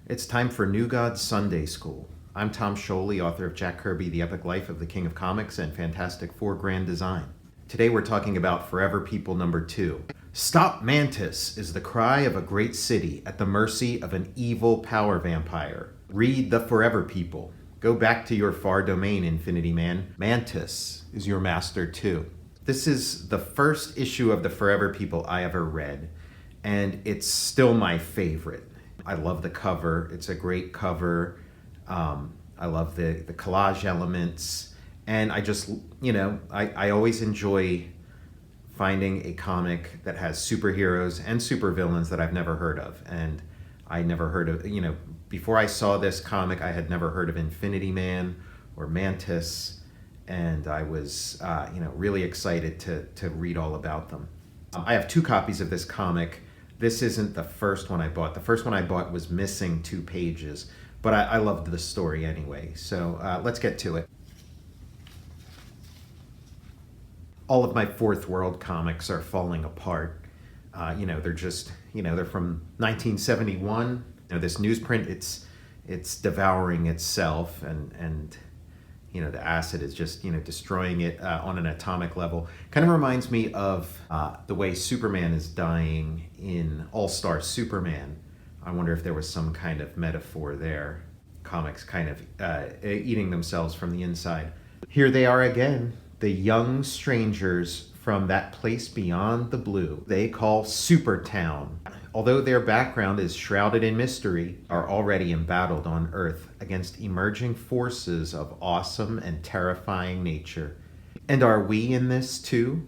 It's time for New Gods Sunday School. I'm Tom Scioli, author of Jack Kirby, The Epic Life of the King of Comics and Fantastic Four Grand Design. Today we're talking about Forever People number 2. Stop Mantis is the cry of a great city at the mercy of an evil power vampire. Read the Forever People. Go back to your far domain, Infinity Man. Mantis is your master too. This is the first issue of the Forever People I ever read, and it's still my favorite. I love the cover. It's a great cover. I love the collage elements. And I just, I always enjoy finding a comic that has superheroes and supervillains that I've never heard of. And I never heard of, before I saw this comic, I had never heard of Infinity Man or Mantis. And I was, really excited to read all about them. I have 2 copies of this comic. This isn't the first one I bought. The first one I bought was missing 2 pages, but I loved the story anyway. So let's get to it. All of my Fourth World comics are falling apart. They're just, they're from 1971. This newsprint, it's devouring itself, and the acid is just, destroying it on an atomic level. Kind of reminds me of the way Superman is dying in All-Star Superman. I wonder if there was some kind of metaphor there. Comics kind of eating themselves from the inside. Here they are again, the young strangers from that place beyond the blue they call Supertown. Although their background is shrouded in mystery, are already embattled on Earth against emerging forces of awesome and terrifying nature. And are we in this too?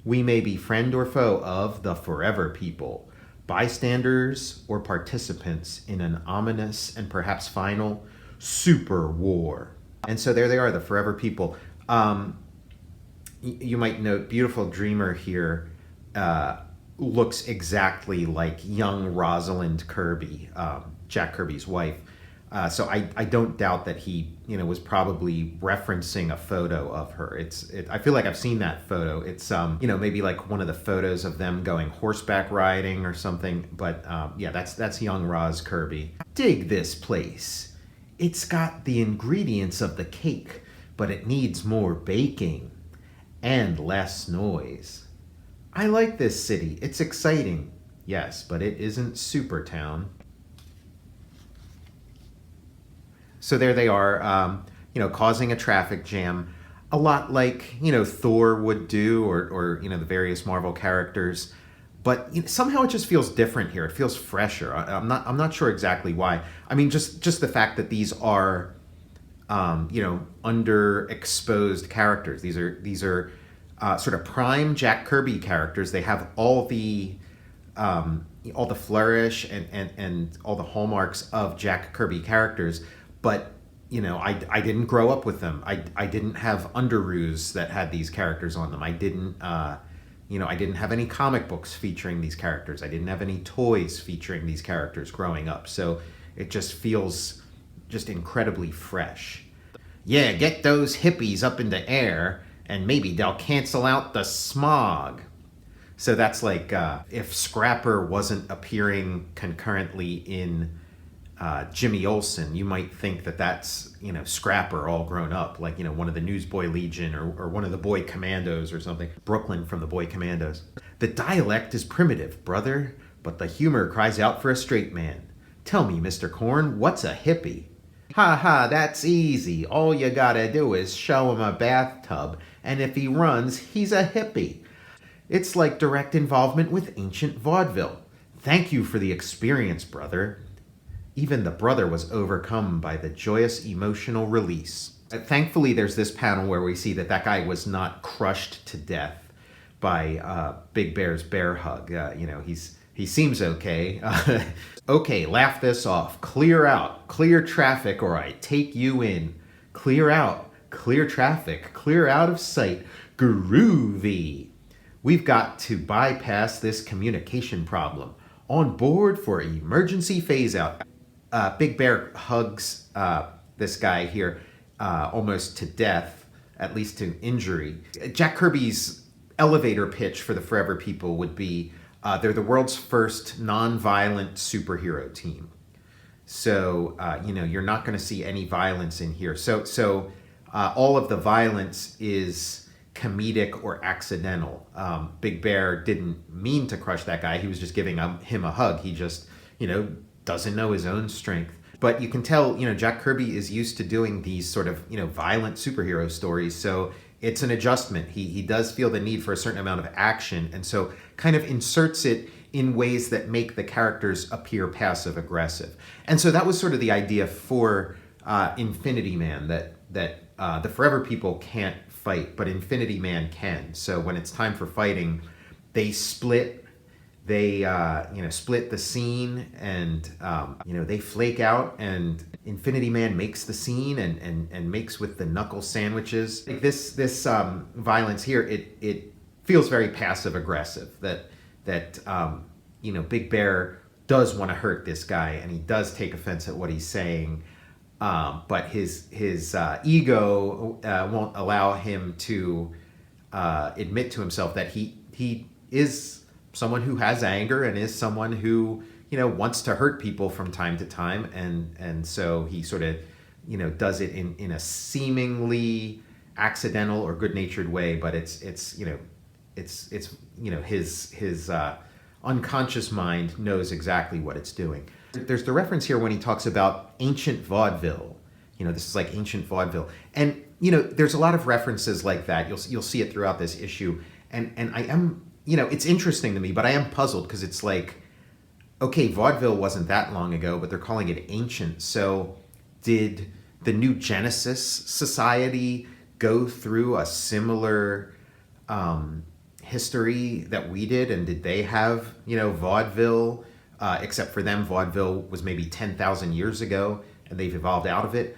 We may be friend or foe of the Forever People, bystanders or participants in an ominous and perhaps final super war. And so there they are, the Forever People. You might note, Beautiful Dreamer here looks exactly like young Rosalind Kirby, Jack Kirby's wife. So I don't doubt that he, was probably referencing a photo of her. I feel like I've seen that photo. It's, maybe like one of the photos of them going horseback riding or something. But yeah, that's young Roz Kirby. Dig this place. It's got the ingredients of the cake, but it needs more baking and less noise. I like this city. It's exciting. Yes, but it isn't Supertown. So there they are, causing a traffic jam, a lot like, Thor would do, or the various Marvel characters. But somehow it just feels different here. It feels fresher. I'm not sure exactly why. I mean, just the fact that these are, underexposed characters. These are sort of prime Jack Kirby characters. They have all the flourish and all the hallmarks of Jack Kirby characters. But I didn't grow up with them. I didn't have underoos that had these characters on them. I didn't have any comic books featuring these characters. I didn't have any toys featuring these characters growing up. So it just feels just incredibly fresh. Yeah, get those hippies up in the air, and maybe they'll cancel out the smog. So that's like if Scrapper wasn't appearing concurrently in Jimmy Olsen, you might think that that's, Scrapper all grown up, like, one of the Newsboy Legion or one of the Boy Commandos or something. Brooklyn from the Boy Commandos. The dialect is primitive, brother, but the humor cries out for a straight man. Tell me, Mr. Corn, what's a hippie? Ha ha, that's easy. All you gotta do is show him a bathtub, and if he runs, he's a hippie. It's like direct involvement with ancient vaudeville. Thank you for the experience, brother. Even the brother was overcome by the joyous emotional release. Thankfully, there's this panel where we see that guy was not crushed to death by Big Bear's bear hug. He seems okay. Okay, laugh this off. Clear out. Clear traffic or I take you in. Clear out. Clear traffic. Clear out of sight. Groovy. We've got to bypass this communication problem. On board for emergency phase out. Big Bear hugs this guy here almost to death, at least to injury. Jack Kirby's elevator pitch for the Forever People would be they're the world's first non-violent superhero team. So you're not going to see any violence in here. So all of the violence is comedic or accidental. Big Bear didn't mean to crush that guy. He was just giving him a hug. He just doesn't know his own strength. But you can tell, Jack Kirby is used to doing these sort of, violent superhero stories. So it's an adjustment. He does feel the need for a certain amount of action. And so kind of inserts it in ways that make the characters appear passive aggressive. And so that was sort of the idea for Infinity Man, that the Forever People can't fight, but Infinity Man can. So when it's time for fighting, they split. They split the scene, and they flake out, and Infinity Man makes the scene and makes with the knuckle sandwiches. Like this violence here, it feels very passive aggressive. That Big Bear does want to hurt this guy, and he does take offense at what he's saying, but his ego won't allow him to admit to himself that he is someone who has anger and is someone who wants to hurt people from time to time, and so he sort of does it in a seemingly accidental or good-natured way, but it's his unconscious mind knows exactly what it's doing. There's the reference here when he talks about ancient vaudeville. This is like ancient vaudeville, and there's a lot of references like that. You'll see it throughout this issue, and I am. It's interesting to me, but I am puzzled because it's like, okay, vaudeville wasn't that long ago, but they're calling it ancient. So did the New Genesis Society go through a similar history that we did? And did they have, vaudeville? Except for them, vaudeville was maybe 10,000 years ago, and they've evolved out of it.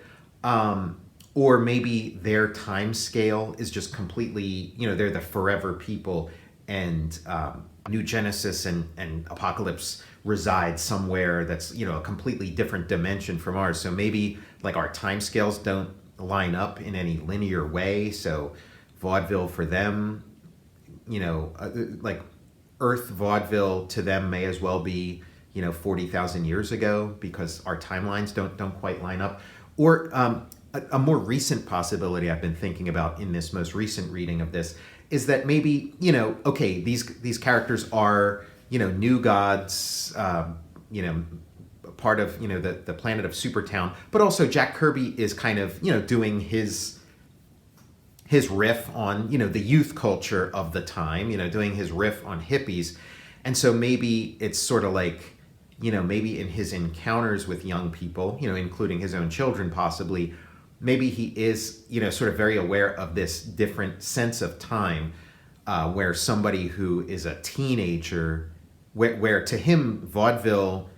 Or maybe their time scale is just completely, they're the Forever People, and New Genesis and Apocalypse reside somewhere that's a completely different dimension from ours. So maybe like our time scales don't line up in any linear way. So vaudeville for them, like Earth vaudeville to them may as well be 40,000 years ago, because our timelines don't quite line up. Or a more recent possibility I've been thinking about in this most recent reading of this is that maybe, okay, these characters are, new gods, part of, the planet of Supertown, but also Jack Kirby is kind of, doing his riff on, the youth culture of the time, doing his riff on hippies. And so maybe it's sort of like, maybe in his encounters with young people, including his own children possibly, maybe he is, sort of very aware of this different sense of time, where somebody who is a teenager, where to him vaudeville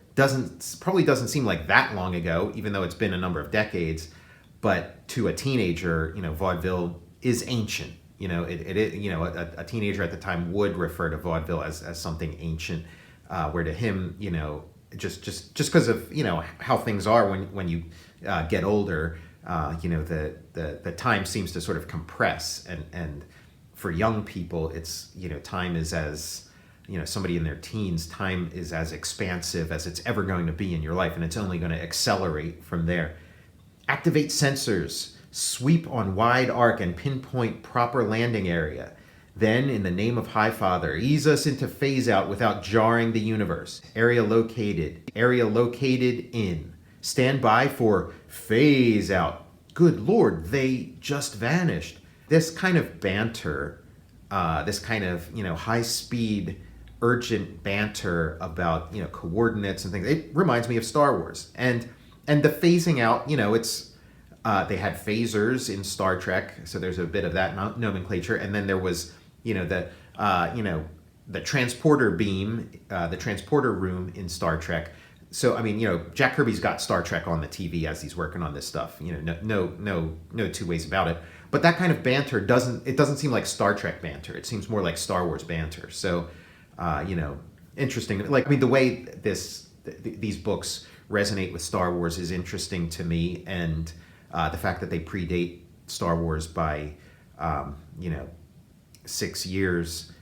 probably doesn't seem like that long ago, even though it's been a number of decades, but to a teenager, vaudeville is ancient. A teenager at the time would refer to vaudeville as something ancient, where to him, just because of how things are when you get older. The time seems to sort of compress, and for young people, it's time is as somebody in their teens, time is as expansive as it's ever going to be in your life, and it's only going to accelerate from there. Activate sensors, sweep on wide arc and pinpoint proper landing area. Then, in the name of High Father, ease us into phase out without jarring the universe. Area located in. Stand by for phase out. Good Lord, they just vanished. This kind of banter, this kind of, high-speed, urgent banter about, coordinates and things, it reminds me of Star Wars. And the phasing out, it's, they had phasers in Star Trek, so there's a bit of that nomenclature. And then there was, the transporter beam, the transporter room in Star Trek. So, Jack Kirby's got Star Trek on the TV as he's working on this stuff. No two ways about it. But that kind of banter doesn't seem like Star Trek banter. It seems more like Star Wars banter. So, interesting. The way these books resonate with Star Wars is interesting to me, and the fact that they predate Star Wars by, 6 years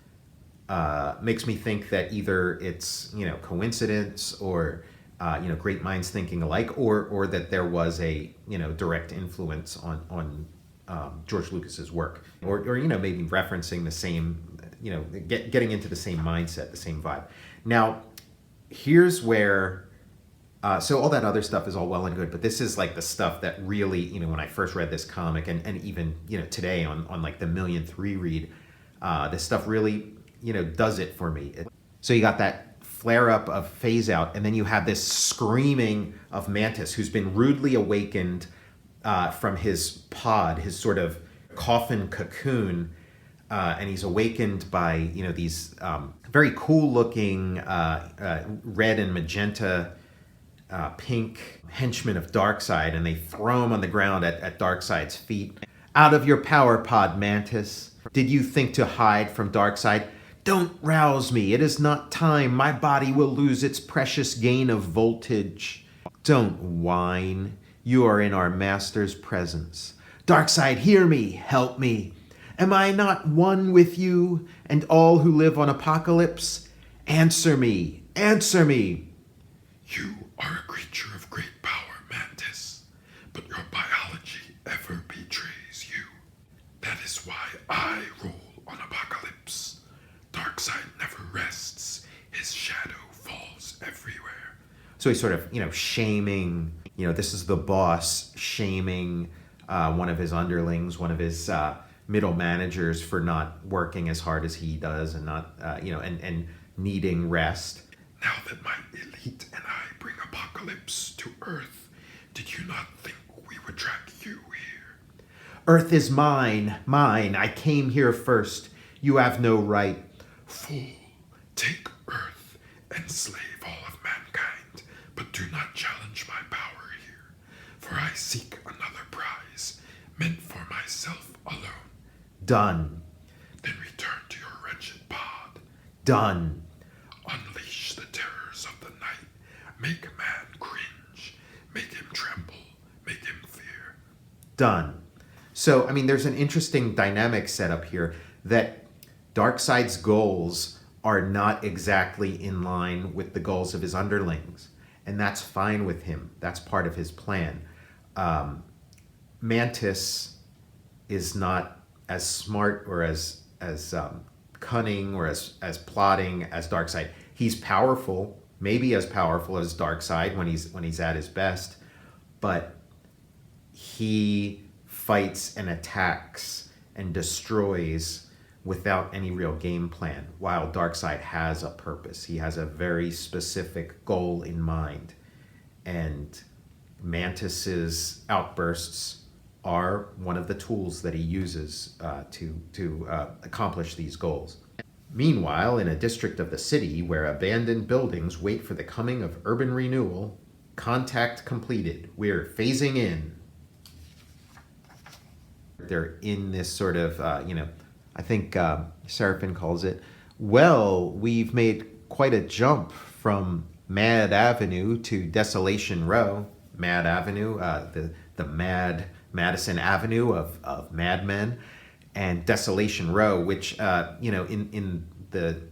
makes me think that either it's coincidence or great minds thinking alike, or that there was a direct influence on George Lucas's work, or maybe referencing the same, getting into the same mindset, the same vibe. Now, here's where. So all that other stuff is all well and good, but this is like the stuff that really, when I first read this comic, and even today on like the millionth reread, this stuff really does it for me. So you got that flare up of Phase Out, and then you have this screaming of Mantis, who's been rudely awakened from his pod, his sort of coffin cocoon, and he's awakened by these very cool looking red and magenta. Pink henchmen of Darkseid, and they throw him on the ground at Darkseid's feet. Out of your power pod, Mantis. Did you think to hide from Darkseid? Don't rouse me. It is not time. My body will lose its precious gain of voltage. Don't whine. You are in our master's presence. Darkseid, hear me. Help me. Am I not one with you and all who live on Apocalypse? Answer me. Answer me. You are a creature of great power, Mantis, but your biology ever betrays you. That is why I rule on Apocalypse. Darkseid never rests. His shadow falls everywhere. So he's sort of, shaming, this is the boss shaming one of his underlings, one of his middle managers for not working as hard as he does and not, and needing rest. Now that my elite and I bring Apocalypse to Earth, did you not think we would track you here? Earth is mine. I came here first. You have no right. Fool, take Earth, enslave all of mankind, but do not challenge my power here, for I seek another prize, meant for myself alone. Done. Then return to your wretched pod. Done. Unleash the terrors of the night. Make man cringe. Make him tremble. Make him fear. Done. So, there's an interesting dynamic set up here that Darkseid's goals are not exactly in line with the goals of his underlings. And that's fine with him. That's part of his plan. Mantis is not as smart or as cunning or as plotting as Darkseid. He's powerful, maybe as powerful as Darkseid when he's at his best, but he fights and attacks and destroys without any real game plan, while Darkseid has a purpose. He has a very specific goal in mind, and Mantis's outbursts are one of the tools that he uses to accomplish these goals. Meanwhile, in a district of the city where abandoned buildings wait for the coming of urban renewal, contact completed. We're phasing in. They're in this sort of, I think Seraphin calls it, well, we've made quite a jump from Mad Avenue to Desolation Row. Mad Avenue, the Mad Madison Avenue of madmen, and Desolation Row, which in the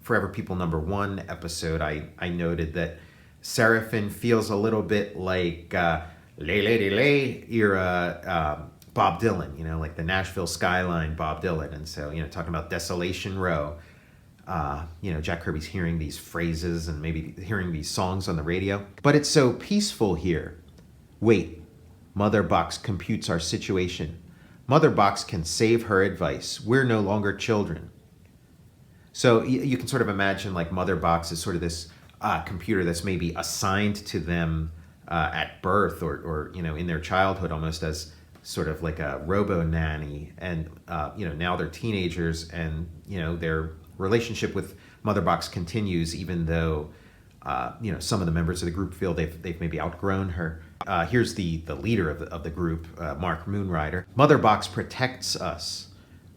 Forever People #1 episode, I noted that Seraphin feels a little bit like Lay Lady Lay era Bob Dylan, like the Nashville skyline Bob Dylan. And so, talking about Desolation Row, Jack Kirby's hearing these phrases and maybe hearing these songs on the radio. But it's so peaceful here. Wait, Mother Box computes our situation. Mother Box can save her advice. We're no longer children. So you can sort of imagine like Mother Box is sort of this computer that's maybe assigned to them at birth or in their childhood, almost as sort of like a robo nanny. And now they're teenagers, and their relationship with Mother Box continues, even though some of the members of the group feel they've maybe outgrown her. Here's the leader of the group, Mark Moonrider. Mother Box protects us.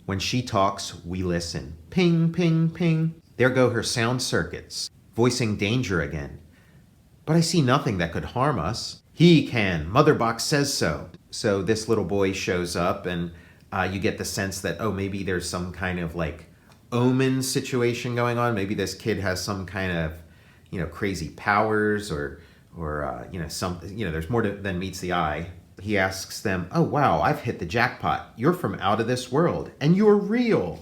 When she talks, we listen. Ping, ping, ping. There go her sound circuits, voicing danger again. But I see nothing that could harm us. He can. Mother Box says so. So this little boy shows up, and you get the sense that, maybe there's some kind of like omen situation going on. Maybe this kid has some kind of, crazy powers or some, there's more than meets the eye. He asks them, "Oh wow, I've hit the jackpot. You're from out of this world, and you're real."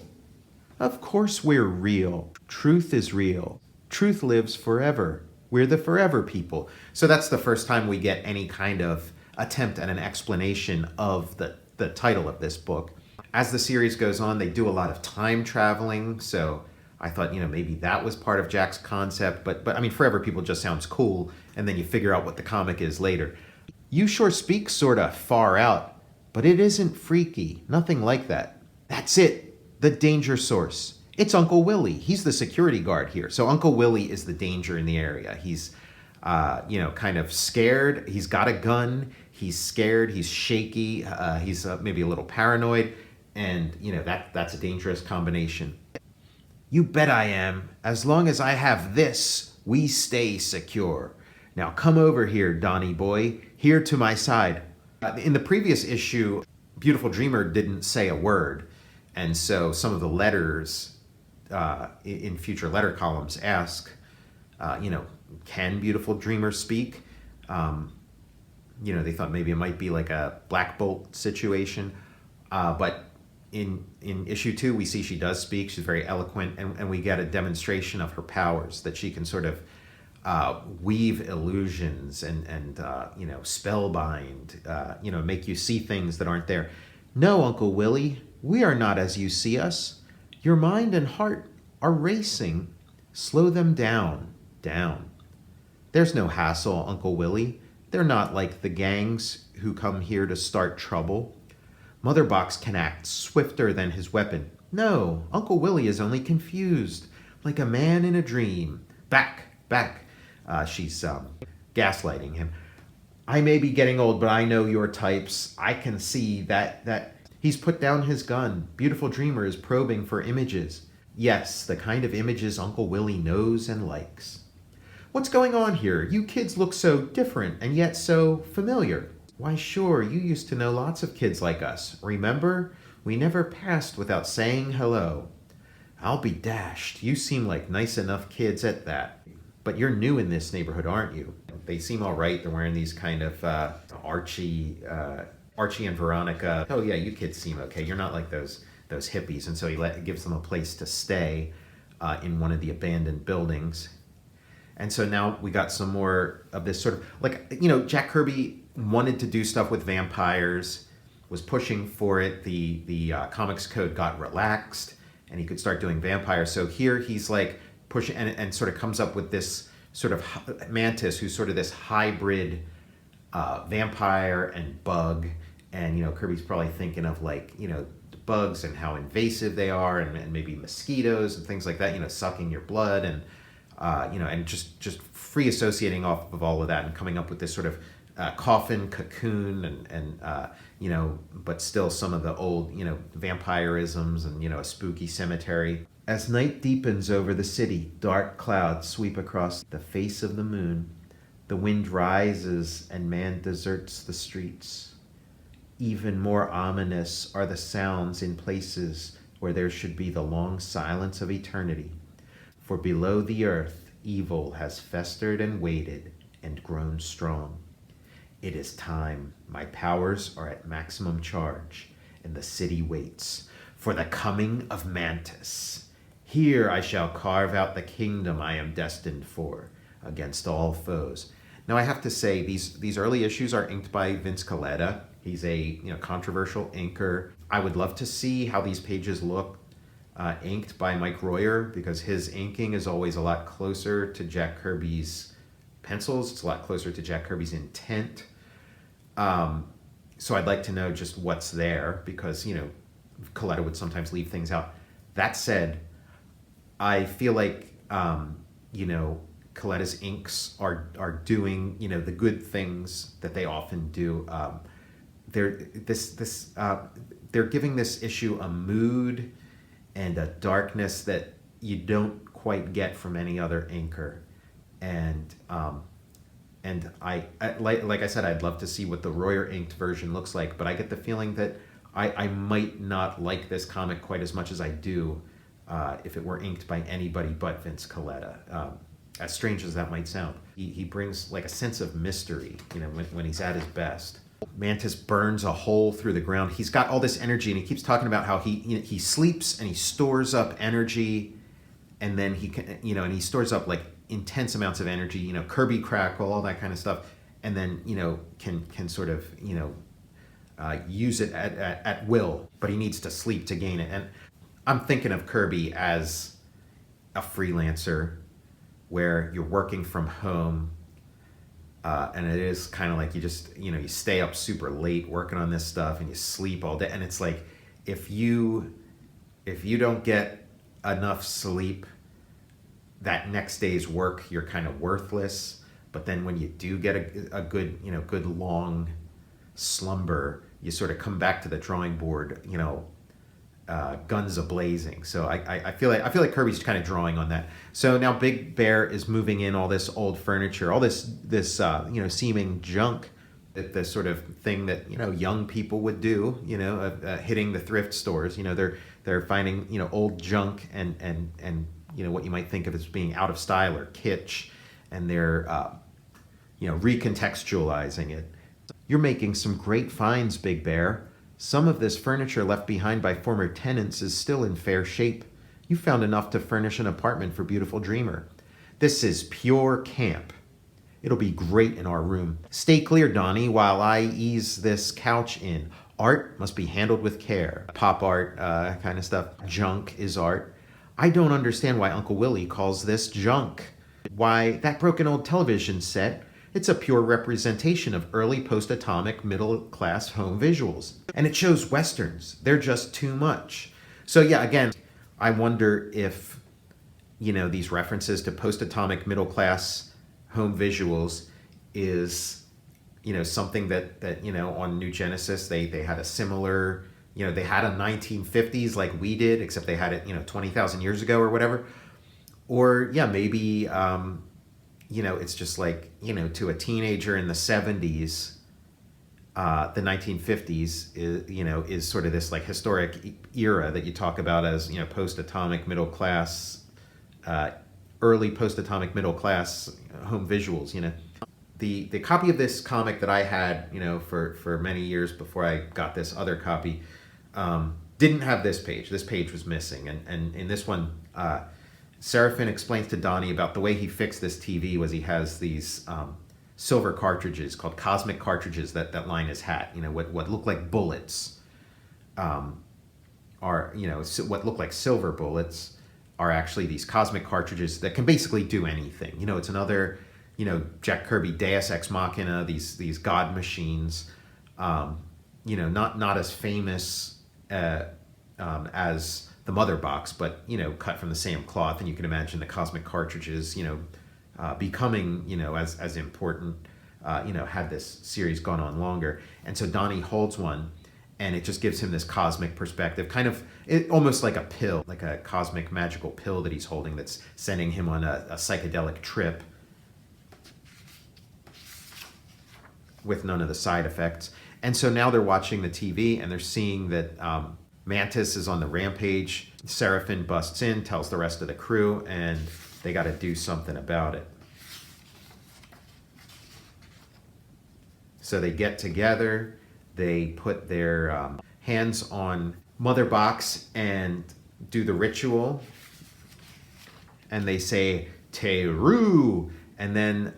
"Of course we're real. Truth is real. Truth lives forever. We're the forever people." So that's the first time we get any kind of attempt at an explanation of the title of this book. As the series goes on, they do a lot of time traveling, so I thought, maybe that was part of Jack's concept, but I mean, forever people just sounds cool, and then you figure out what the comic is later. "You sure speak sorta far out, but it isn't freaky. Nothing like that. That's it. The danger source. It's Uncle Willie. He's the security guard here." So Uncle Willie is the danger in the area. He's, kind of scared. He's got a gun. He's scared. He's shaky. He's maybe a little paranoid. And, that's a dangerous combination. "You bet I am. As long as I have this, we stay secure. Now come over here, Donnie boy. Here to my side." In the previous issue, Beautiful Dreamer didn't say a word. And so some of the letters in future letter columns ask, can Beautiful Dreamer speak? They thought maybe it might be like a Black Bolt situation. But in issue 2, we see she does speak. She's very eloquent, and we get a demonstration of her powers, that she can sort of weave illusions and spellbind, make you see things that aren't there. "No, Uncle Willie, we are not as you see us. Your mind and heart are racing. Slow them down, down. There's no hassle, Uncle Willie. They're not like the gangs who come here to start trouble. Mother Box can act swifter than his weapon. No, Uncle Willie is only confused, like a man in a dream. Back, back." She's gaslighting him. "I may be getting old, but I know your types. I can see that he's put down his gun. Beautiful Dreamer is probing for images. Yes, the kind of images Uncle Willie knows and likes. What's going on here? You kids look so different and yet so familiar. Why, sure, you used to know lots of kids like us. Remember? We never passed without saying hello. I'll be dashed. You seem like nice enough kids at that. But you're new in this neighborhood, aren't you?" They seem all right. They're wearing these kind of Archie and Veronica. "Oh yeah, you kids seem okay. You're not like those hippies." And so he gives them a place to stay in one of the abandoned buildings. And so now we got some more of this sort of Jack Kirby wanted to do stuff with vampires, was pushing for it. The Comics Code got relaxed, and he could start doing vampires. So here he's like pushing and sort of comes up with this sort of Mantis, who's sort of this hybrid vampire and bug. And Kirby's probably thinking of bugs and how invasive they are, and maybe mosquitoes and things like that, sucking your blood, and and just free associating off of all of that and coming up with this sort of coffin, cocoon, and but still some of the old vampirisms, and a spooky cemetery. As night deepens over the city, dark clouds sweep across the face of the moon. The wind rises and man deserts the streets. Even more ominous are the sounds in places where there should be the long silence of eternity. For below the earth, evil has festered and waited and grown strong. It is time. My powers are at maximum charge, and the city waits for the coming of Mantis. Here I shall carve out the kingdom I am destined for, against all foes. Now I have to say, these early issues are inked by Vince Colletta. He's a controversial inker. I would love to see how these pages look inked by Mike Royer, because his inking is always a lot closer to Jack Kirby's pencils. It's a lot closer to Jack Kirby's intent. So I'd like to know just what's there, because Colletta would sometimes leave things out. That said, I feel like Coletta's inks are doing the good things that they often do. They're giving this issue a mood and a darkness that you don't quite get from any other inker, and I like I said, I'd love to see what the Royer inked version looks like, but I get the feeling that I might not like this comic quite as much as I do if it were inked by anybody but Vince Colletta. as strange as that might sound. He brings like a sense of mystery, when he's at his best. Mantis burns a hole through the ground. He's got all this energy, and he keeps talking about how he sleeps and he stores up energy, and then he can, and he stores up like intense amounts of energy, Kirby crackle, all that kind of stuff, and then can sort of use it at will, but he needs to sleep to gain it. And I'm thinking of Kirby as a freelancer where you're working from home, and it is kind of like you just, you stay up super late working on this stuff and you sleep all day. And it's like, if you don't get enough sleep, that next day's work, you're kind of worthless. But then when you do get a good, good long slumber, you sort of come back to the drawing board, guns a-blazing. So I feel like Kirby's kind of drawing on that. So now Big Bear is moving in all this old furniture, all this seeming junk, the sort of thing that young people would do, hitting the thrift stores. They're finding old junk and what you might think of as being out of style or kitsch, and they're recontextualizing it. You're making some great finds, Big Bear. Some of this furniture left behind by former tenants is still in fair shape. You found enough to furnish an apartment for beautiful Dreamer. This is pure camp. It'll be great in our room. Stay clear, Donnie, while I ease this couch in. Art must be handled with care. Pop art kind of stuff. Junk is art. I don't understand why Uncle Willie calls this junk. Why, that broken old television set, it's a pure representation of early post-atomic middle-class home visuals. And it shows westerns. They're just too much. So yeah, again, I wonder if, these references to post-atomic middle-class home visuals is, something that on New Genesis, they had a similar, they had a 1950s like we did, except they had it, 20,000 years ago or whatever. Or yeah, maybe, it's just like, to a teenager in the 70s, the 1950s is sort of this like historic era that you talk about as, post-atomic middle class, early post-atomic middle class home visuals, The copy of this comic that I had, for many years before I got this other copy, didn't have this page. This page was missing. And in this one, Seraphin explains to Donnie about the way he fixed this TV was he has these silver cartridges called cosmic cartridges that line his hat. What look like bullets are, what look like silver bullets are actually these cosmic cartridges that can basically do anything. It's another, Jack Kirby Deus Ex Machina, these god machines, not as famous as the Mother Box, but cut from the same cloth, and you can imagine the cosmic cartridges, becoming as important, had this series gone on longer. And so Donnie holds one, and it just gives him this cosmic perspective, almost like a pill, like a cosmic magical pill that he's holding that's sending him on a psychedelic trip with none of the side effects. And so now they're watching the TV, and they're seeing that Mantis is on the rampage. Seraphin busts in, tells the rest of the crew, and they got to do something about it. So they get together, they put their hands on Mother Box and do the ritual, and they say, Teru! And then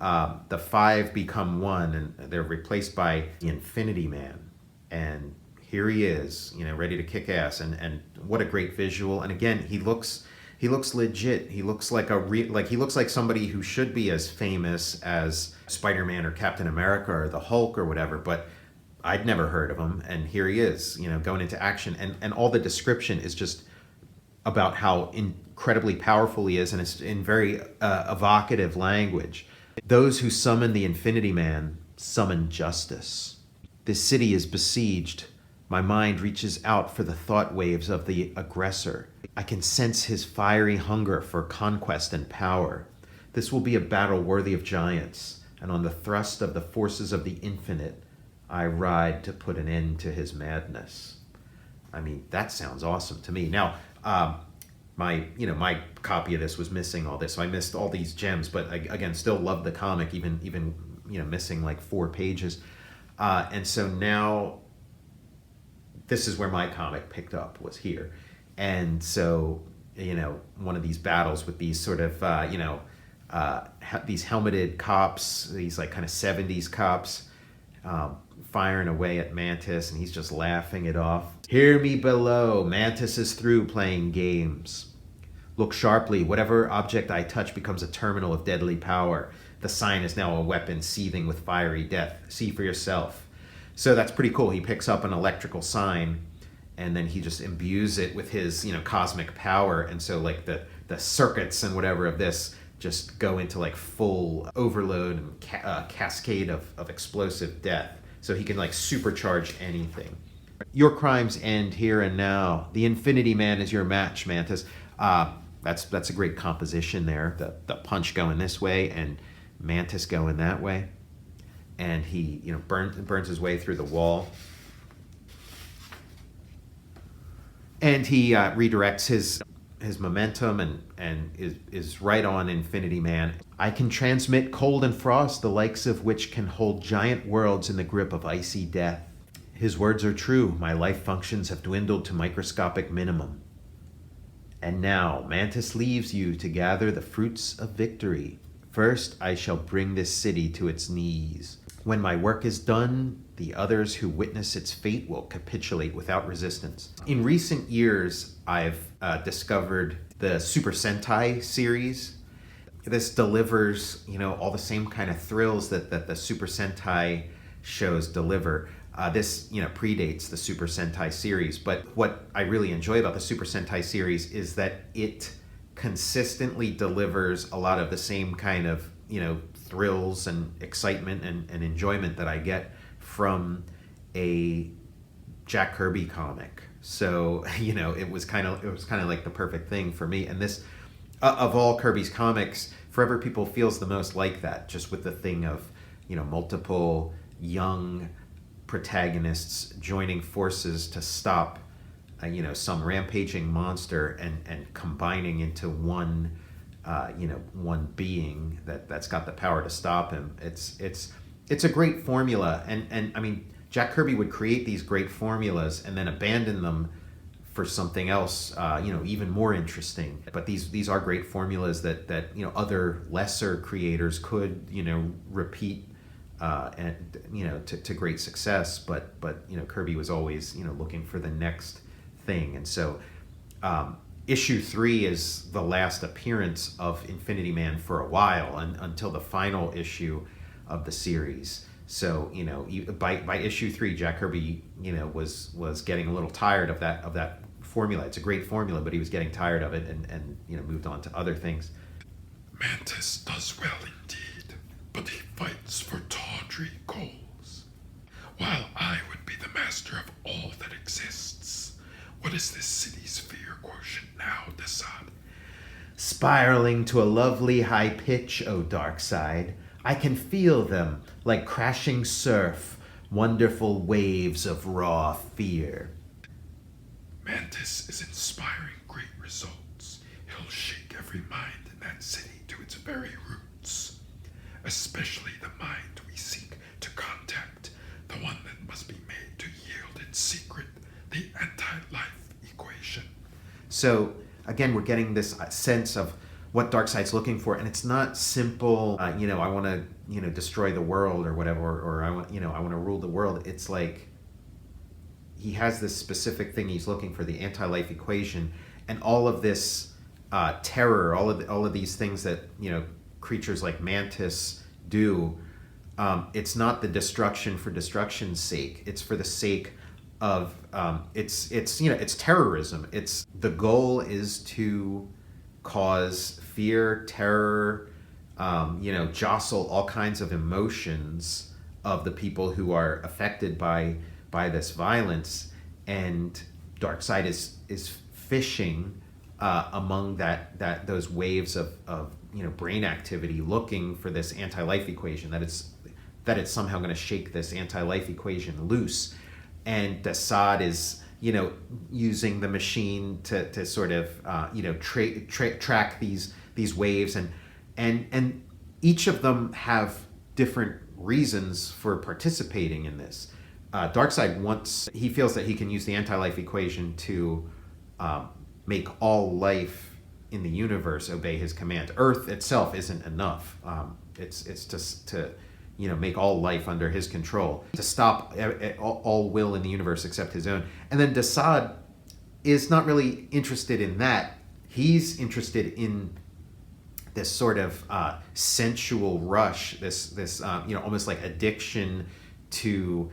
the five become one, and they're replaced by the Infinity Man. And here he is, ready to kick ass, and what a great visual. And again, he looks legit. He looks like he looks like somebody who should be as famous as Spider-Man or Captain America or the Hulk or whatever, but I'd never heard of him, and here he is, going into action, and all the description is just about how incredibly powerful he is, and it's in very evocative language. Those who summon the Infinity Man summon justice. This city is besieged. My mind reaches out for the thought waves of the aggressor. I can sense his fiery hunger for conquest and power. This will be a battle worthy of giants, and on the thrust of the forces of the infinite, I ride to put an end to his madness. I mean, that sounds awesome to me. Now, my copy of this was missing all this, so I missed all these gems. But again, still love the comic, even missing like 4 pages. And so now this is where my comic picked up, was here. And so one of these battles with these sort of these helmeted cops, these like kind of 70s cops, firing away at Mantis, and he's just laughing it off. Hear me below, Mantis is through playing games. Look sharply, whatever object I touch becomes a terminal of deadly power. The sign is now a weapon seething with fiery death. See for yourself. So that's pretty cool. He picks up an electrical sign, and then he just imbues it with his cosmic power, and so like the circuits and whatever of this just go into like full overload and cascade of explosive death. So he can like supercharge anything. Your crimes end here and now. The Infinity Man is your match, Mantis. That's a great composition there. The punch going this way and Mantis going that way, and he burns his way through the wall, and he redirects his momentum and is right on Infinity Man. I can transmit cold and frost, the likes of which can hold giant worlds in the grip of icy death. His words are true. My life functions have dwindled to microscopic minimum. And now Mantis leaves you to gather the fruits of victory. First, I shall bring this city to its knees. When my work is done, the others who witness its fate will capitulate without resistance. In recent years, I've discovered the Super Sentai series. This delivers, all the same kind of thrills that the Super Sentai shows deliver. This, predates the Super Sentai series, but what I really enjoy about the Super Sentai series is that it consistently delivers a lot of the same kind of, thrills and excitement and enjoyment that I get from a Jack Kirby comic. So, it was kind of like the perfect thing for me. And this, of all Kirby's comics, Forever People feels the most like that, just with the thing of, multiple young protagonists joining forces to stop some rampaging monster and combining into one one being that's got the power to stop him. It's a great formula, and I mean, Jack Kirby would create these great formulas and then abandon them for something else even more interesting. But these are great formulas that other lesser creators could repeat and to great success, but Kirby was always looking for the next thing. And so issue 3 is the last appearance of Infinity Man for a while, until the final issue of the series. So by issue 3, Jack Kirby was getting a little tired of that formula. It's a great formula, but he was getting tired of it and moved on to other things. Mantis does well indeed, but he fights for tawdry goals, while I would be the master of all that exists. What is this city's fear quotient now, Desaad? Spiraling to a lovely high pitch, O dark side. I can feel them like crashing surf, wonderful waves of raw fear. Mantis is inspiring great results. He'll shake every mind in that city to its very roots, especially the mind we seek to contact, the one that must be made to yield its secret, the anti-life equation. So again, we're getting this sense of what Darkseid's looking for, and it's not simple. I want to destroy the world or whatever, or I want to rule the world. It's like he has this specific thing he's looking for, the anti-life equation, and all of this terror, all of these things that creatures like Mantis do. It's not the destruction for destruction's sake. It's for the sake of it's terrorism. It's the goal is to cause fear, terror, jostle all kinds of emotions of the people who are affected by this violence, and Darkseid is fishing among those waves of brain activity, looking for this anti-life equation, that it's somehow going to shake this anti-life equation loose. And Desaad is using the machine to sort of track these waves, and each of them have different reasons for participating in this. Darkseid he feels that he can use the anti-life equation to make all life in the universe obey his command. Earth itself isn't enough. It's just to make all life under his control, to stop all will in the universe except his own. And then Desaad is not really interested in that. He's interested in this sort of sensual rush, this almost like addiction to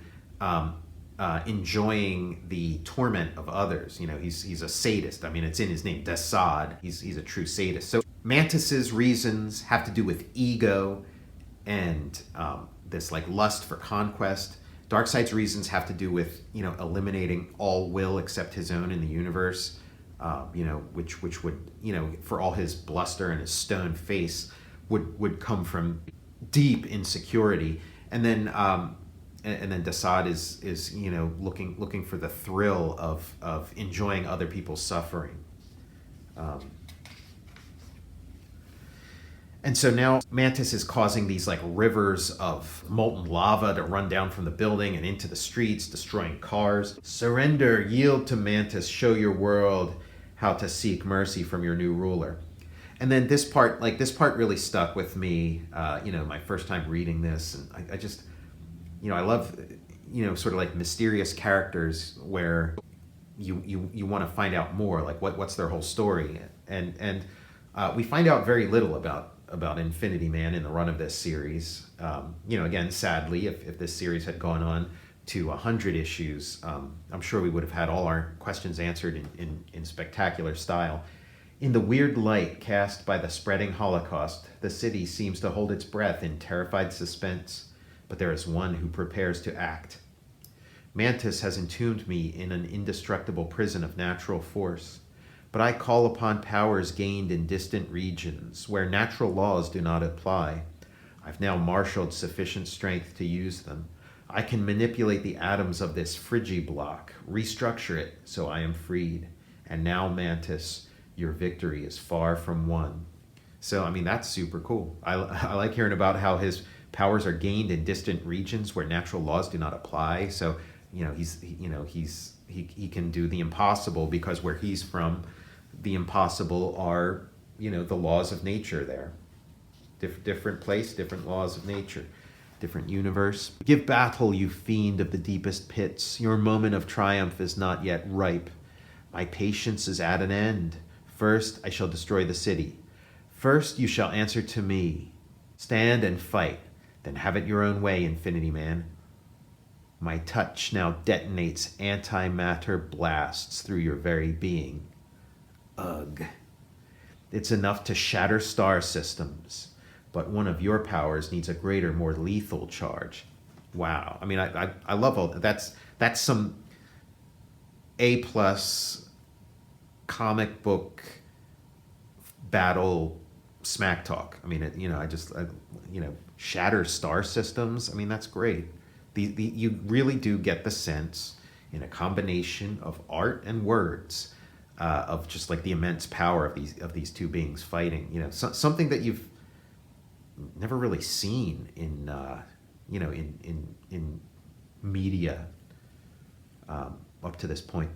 enjoying the torment of others. He's a sadist. I mean, it's in his name, Desaad. He's a true sadist. So Mantis's reasons have to do with ego and this like lust for conquest. Darkseid's reasons have to do with eliminating all will except his own in the universe. Which would for all his bluster and his stone face would come from deep insecurity. And then Desaad is looking for the thrill of enjoying other people's suffering. And so now Mantis is causing these like rivers of molten lava to run down from the building and into the streets, destroying cars. Surrender, yield to Mantis, show your world how to seek mercy from your new ruler. And then this part really stuck with me, my first time reading this. And I just, I love, sort of like mysterious characters where you want to find out more, like what's their whole story. And we find out very little about Infinity Man in the run of this series. Again, sadly, if this series had gone on to 100 issues, I'm sure we would have had all our questions answered in spectacular style. In the weird light cast by the spreading Holocaust, the city seems to hold its breath in terrified suspense, but there is one who prepares to act. Mantis has entombed me in an indestructible prison of natural force, but I call upon powers gained in distant regions where natural laws do not apply. I've now marshaled sufficient strength to use them. I can manipulate the atoms of this frigiblock, restructure it so I am freed. And now, Mantis, your victory is far from won. So, I mean, that's super cool. I like hearing about how his powers are gained in distant regions where natural laws do not apply. So, he can do the impossible because where he's from, the impossible are, the laws of nature there. Different place, different laws of nature. Different universe. Give battle, you fiend of the deepest pits. Your moment of triumph is not yet ripe. My patience is at an end. First, I shall destroy the city. First, you shall answer to me. Stand and fight, then have it your own way, Infinity Man. My touch now detonates antimatter blasts through your very being. Ugh. It's enough to shatter star systems. But one of your powers needs a greater, more lethal charge. Wow. I mean, I love all that's some A+ comic book battle smack talk. I mean, shatter star systems. I mean, that's great. You really do get the sense in a combination of art and words of just like the immense power of these two beings fighting. Something that you've never really seen in media up to this point.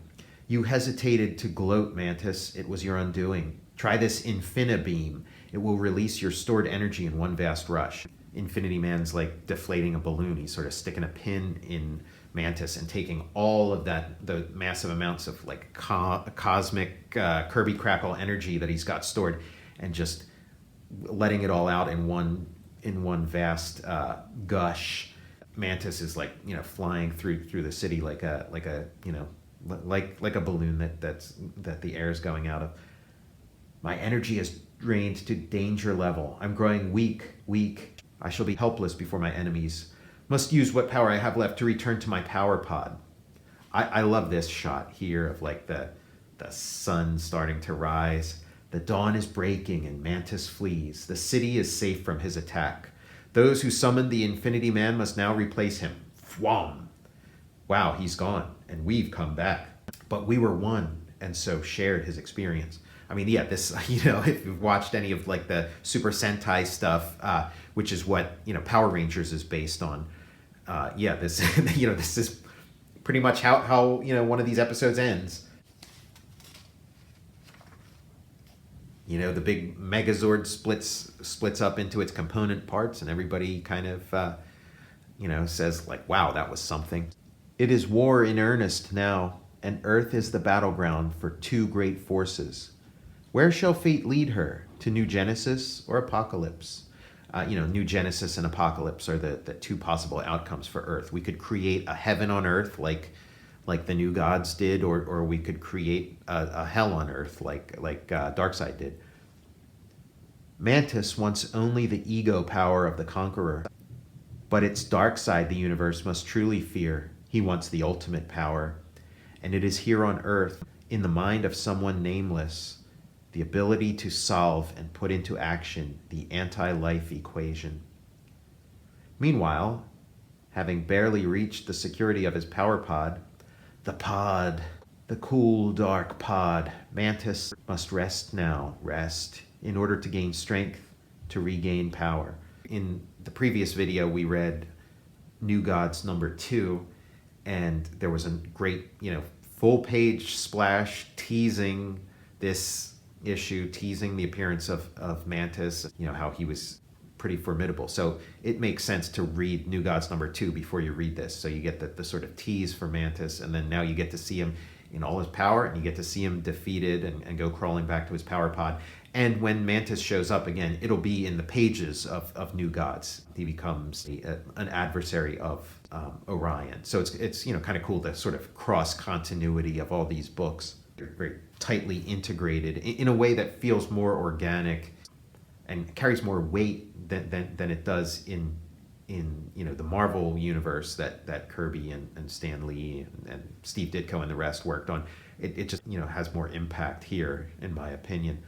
You hesitated to gloat, Mantis. It was your undoing. Try this Infinibeam. It will release your stored energy in one vast rush. Infinity Man's like deflating a balloon. He's sort of sticking a pin in Mantis and taking all of the massive amounts of like cosmic Kirby crackle energy that he's got stored, and just letting it all out in one vast gush. Mantis is like flying through the city like a balloon that the air is going out of. My energy is drained to danger level. I'm growing weak. I shall be helpless before my enemies. Must use what power I have left to return to my power pod. I love this shot here of like the sun starting to rise. The dawn is breaking and Mantis flees. The city is safe from his attack. Those who summoned the Infinity Man must now replace him. Fwam! Wow, he's gone, and we've come back. but we were one, and so shared his experience. I mean, yeah, this, if you've watched any of like the Super Sentai stuff, which is what, Power Rangers is based on. This, this is pretty much how one of these episodes ends. The big Megazord splits up into its component parts, and everybody kind of, says like, wow, that was something. It is war in earnest now, and Earth is the battleground for two great forces. Where shall fate lead her? To New Genesis or Apocalypse? New Genesis and Apocalypse are the two possible outcomes for Earth. We could create a heaven on Earth like the New Gods did, or we could create a hell on Earth like Darkseid did. Mantis wants only the ego power of the conqueror, but it's Darkseid the universe must truly fear. He wants the ultimate power, and it is here on Earth, in the mind of someone nameless, the ability to solve and put into action the anti-life equation. Meanwhile, having barely reached the security of his power pod, the cool, dark pod, Mantis must rest now, in order to gain strength, to regain power. In the previous video, we read New Gods number 2, and there was a great, full-page splash teasing this issue, teasing the appearance of Mantis, how he was pretty formidable. So it makes sense to read New Gods number 2 before you read this. So you get the sort of tease for Mantis, and then now you get to see him in all his power, and you get to see him defeated and go crawling back to his power pod. And when Mantis shows up again, it'll be in the pages of New Gods. He becomes an adversary of Orion. So it's kind of cool, the sort of cross continuity of all these books. They're very tightly integrated in a way that feels more organic and carries more weight than it does in the Marvel universe that Kirby and Stan Lee and Steve Ditko and the rest worked on. It just has more impact here, in my opinion.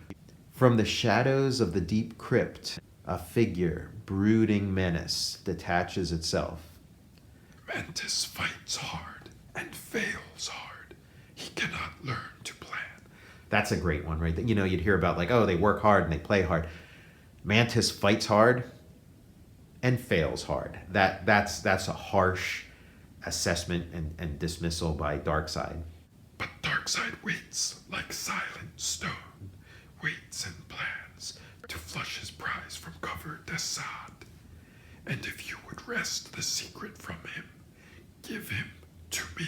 From the shadows of the deep crypt, a figure, brooding menace, detaches itself. Mantis fights hard and fails hard. He cannot learn to plan. That's a great one, right? You'd hear about like, oh, they work hard and they play hard. Mantis fights hard and fails hard. That's a harsh assessment and dismissal by Darkseid. But Darkseid waits like silent stone, waits and plans to flush his prize from cover Desad. And if you would wrest the secret from him, give him to me.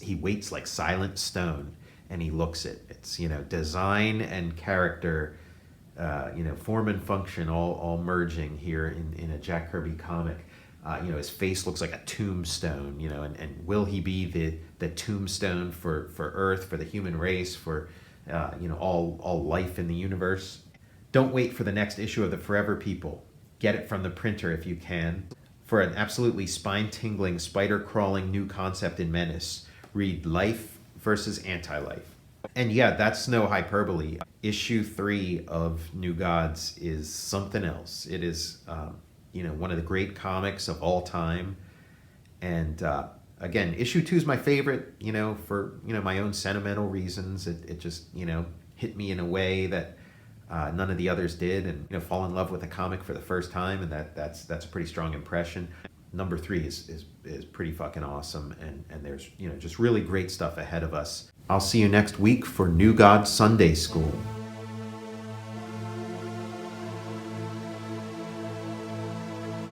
He waits like silent stone, and he looks it. It's design and character, form and function all merging here in a Jack Kirby comic. His face looks like a tombstone, and will he be the tombstone for Earth, for the human race, for all life in the universe? Don't wait for the next issue of the Forever People. Get it from the printer if you can. For an absolutely spine-tingling, spider-crawling new concept in Menace, read Life versus Anti-Life. And yeah, that's no hyperbole. Issue 3 of New Gods is something else. It is, one of the great comics of all time. And again, issue 2 is my favorite, for, my own sentimental reasons. It just, hit me in a way that none of the others did, and, fall in love with a comic for the first time. And that's a pretty strong impression. Number 3 is pretty fucking awesome. And there's, just really great stuff ahead of us. I'll see you next week for New God Sunday School.